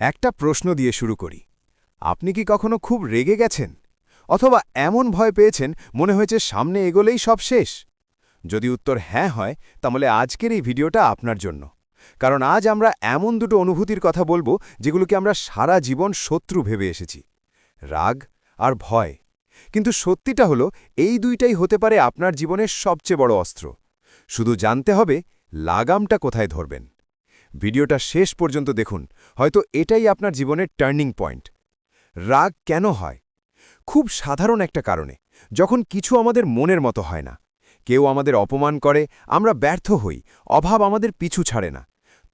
একটা প্রশ্ন দিয়ে শুরু করি। আপনি কি কখনো খুব রেগে গেছেন? অথবা এমন ভয় পেয়েছেন মনে হয়েছে সামনে এগোলেই সব শেষ? যদি উত্তর হ্যাঁ হয়, তাহলে আজকের এই ভিডিওটা আপনার জন্য। কারণ আজ আমরা এমন দুটো অনুভূতির কথা বলবো যেগুলোকে আমরা সারা জীবন শত্রু ভেবে এসেছি। রাগ আর ভয়। কিন্তু সত্যিটা হলো এই দুইটাই হতে পারে আপনার জীবনের সবচেয়ে বড় অস্ত্র। শুধু জানতে হবে লাগামটা কোথায় ধরবেন। ভিডিওটা শেষ পর্যন্ত দেখুন, হয়তো এটাই আপনার জীবনের টার্নিং পয়েন্ট। রাগ কেন হয়? খুব সাধারণ একটা কারণে, যখন কিছু আমাদের মনের মতো হয় না। কেউ আমাদের অপমান করে, আমরা ব্যর্থ হই, অভাব আমাদের পিছু ছাড়ে না।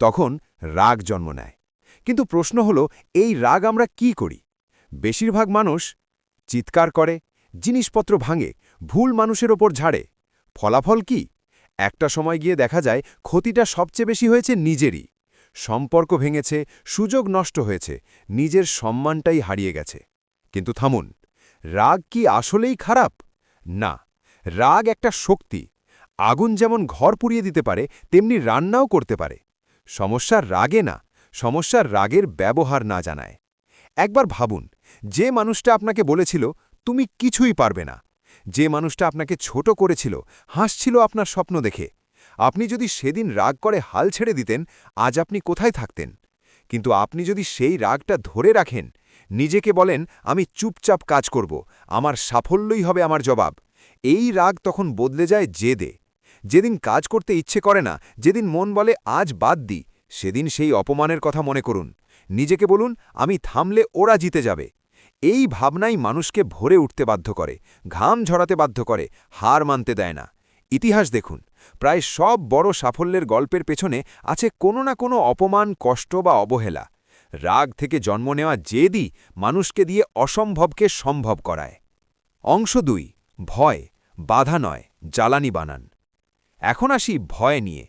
তখন রাগ জন্ম নেয়। কিন্তু প্রশ্ন হলো, এই রাগ আমরা কি করি? বেশিরভাগ মানুষ চিৎকার করে, জিনিসপত্র ভাঙে, ভুল মানুষের ওপর ঝাড়ে। ফলাফল কি? একটা সময় গিয়ে দেখা যায় ক্ষতিটা সবচেয়ে বেশি হয়েছে নিজেরই। সম্পর্ক ভেঙেছে, সুযোগ নষ্ট হয়েছে, নিজের সম্মানটাই হারিয়ে গেছে। কিন্তু থামুন, রাগ কি আসলেই খারাপ? না, রাগ একটা শক্তি। আগুন যেমন ঘর পুড়িয়ে দিতে পারে, তেমনি রান্নাও করতে পারে। সমস্যার রাগে না, সমস্যার রাগের ব্যবহার না জানায়। একবার ভাবুন, যে মানুষটা আপনাকে বলেছিল তুমি কিছুই পারবে না, যে মানুষটা আপনাকে ছোট করেছিল, হাসছিল আপনার স্বপ্ন দেখে, আপনি যদি সেদিন রাগ করে হাল ছেড়ে দিতেন, আজ আপনি কোথায় থাকতেন? কিন্তু আপনি যদি সেই রাগটা ধরে রাখেন, নিজেকে বলেন আমি চুপচাপ কাজ করব, আমার সাফল্যই হবে আমার জবাব, এই রাগ তখন বদলে যায় জেদে। যেদিন কাজ করতে ইচ্ছে করে না, যেদিন মন বলে আজ বাদ দিই, সেদিন সেই অপমানের কথা মনে করুন। নিজেকে বলুন আমি থামলে ওরা জিতে যাবে। এই ভাবনাই মানুষকে ভরে উঠতে বাধ্য করে, ঘাম ঝরাতে বাধ্য করে, হার মানতে দেয় না। ইতিহাস দেখুন, প্রায় সব বড় সাফল্যের গল্পের পেছনে আছে কোনো না কোনো অপমান, কষ্ট বা অবহেলা। রাগ থেকে জন্ম নেওয়া জেদই মানুষকে দিয়ে অসম্ভবকে সম্ভব করায়। অংশ ২, ভয়, বাধা নয়, জ্বালানি বানান। এখন আসি ভয় নিয়ে।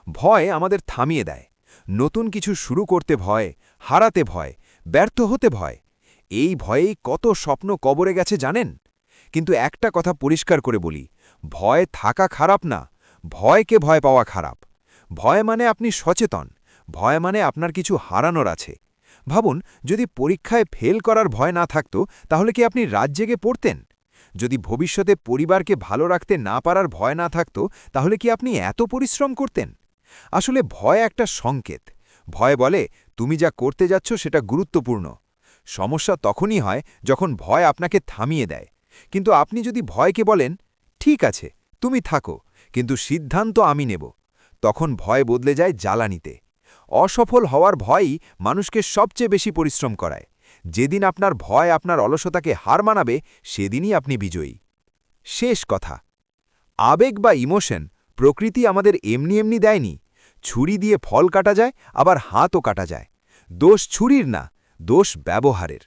ভয় আমাদের থামিয়ে দেয়। নতুন কিছু শুরু করতে ভয়, হারাতে ভয়, ব্যর্থ হতে ভয়। এই ভয়েই কত স্বপ্ন কবরে গেছে জানেন? কিন্তু একটা কথা পরিষ্কার করে বলি, ভয় থাকা খারাপ না, ভয়কে ভয় পাওয়া খারাপ। ভয় মানে আপনি সচেতন, ভয় মানে আপনার কিছু হারানোর আছে। ভাবুন, যদি পরীক্ষায় ফেল করার ভয় না থাকতো, তাহলে কি আপনি রাত জেগে পড়তেন? যদি ভবিষ্যতে পরিবারকে ভালো রাখতে না পারার ভয় না থাকতো, তাহলে কি আপনি এত পরিশ্রম করতেন? আসলে ভয় একটা সংকেত। ভয় বলে তুমি যা করতে যাচ্ছ সেটা গুরুত্বপূর্ণ। সমস্যা তখনই হয় যখন ভয় আপনাকে থামিয়ে দেয়। কিন্তু আপনি যদি ভয়কে বলেন ঠিক আছে তুমি থাকো, কিন্তু সিদ্ধান্ত আমি নেব, তখন ভয় বদলে যায় জ্বালানিতে। অসফল হওয়ার ভয়ই মানুষকে সবচেয়ে বেশি পরিশ্রম করায়। যেদিন আপনার ভয় আপনার অলসতাকে হার মানাবে, সেদিনই আপনি বিজয়ী। শেষ কথা, আবেগ বা ইমোশন প্রকৃতি আমাদের এমনি এমনি দেয়নি। ছুরি দিয়ে ফল কাটা যায়, আবার হাতও কাটা যায়। দোষ ছুরির না, দোষ ব্যবহারের।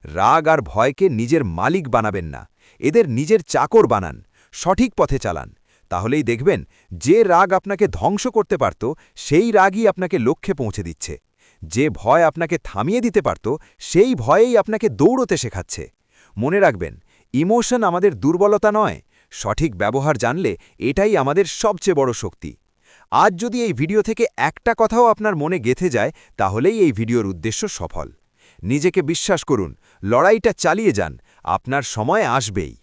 রাগ আর ভয়কে নিজের মালিক বানাবেন না, এদের নিজের চাকর বানান, সঠিক পথে চালান। তাহলেই দেখবেন যে রাগ আপনাকে ধ্বংস করতে পারত, সেই রাগই আপনাকে লক্ষ্যে পৌঁছে দিচ্ছে। যে ভয় আপনাকে থামিয়ে দিতে পারত, সেই ভয়েই আপনাকে দৌড়তে শেখাচ্ছে। মনে রাখবেন, ইমোশন আমাদের দুর্বলতা নয়, সঠিক ব্যবহার জানলে এটাই আমাদের সবচেয়ে বড় শক্তি। আজ যদি এই ভিডিও থেকে একটা কথাও আপনার মনে গেঁথে যায়, তাহলেই এই ভিডিওর উদ্দেশ্য সফল। নিজেকে বিশ্বাস করুন, লড়াইটা চালিয়ে যান, আপনার সময় আসবেই।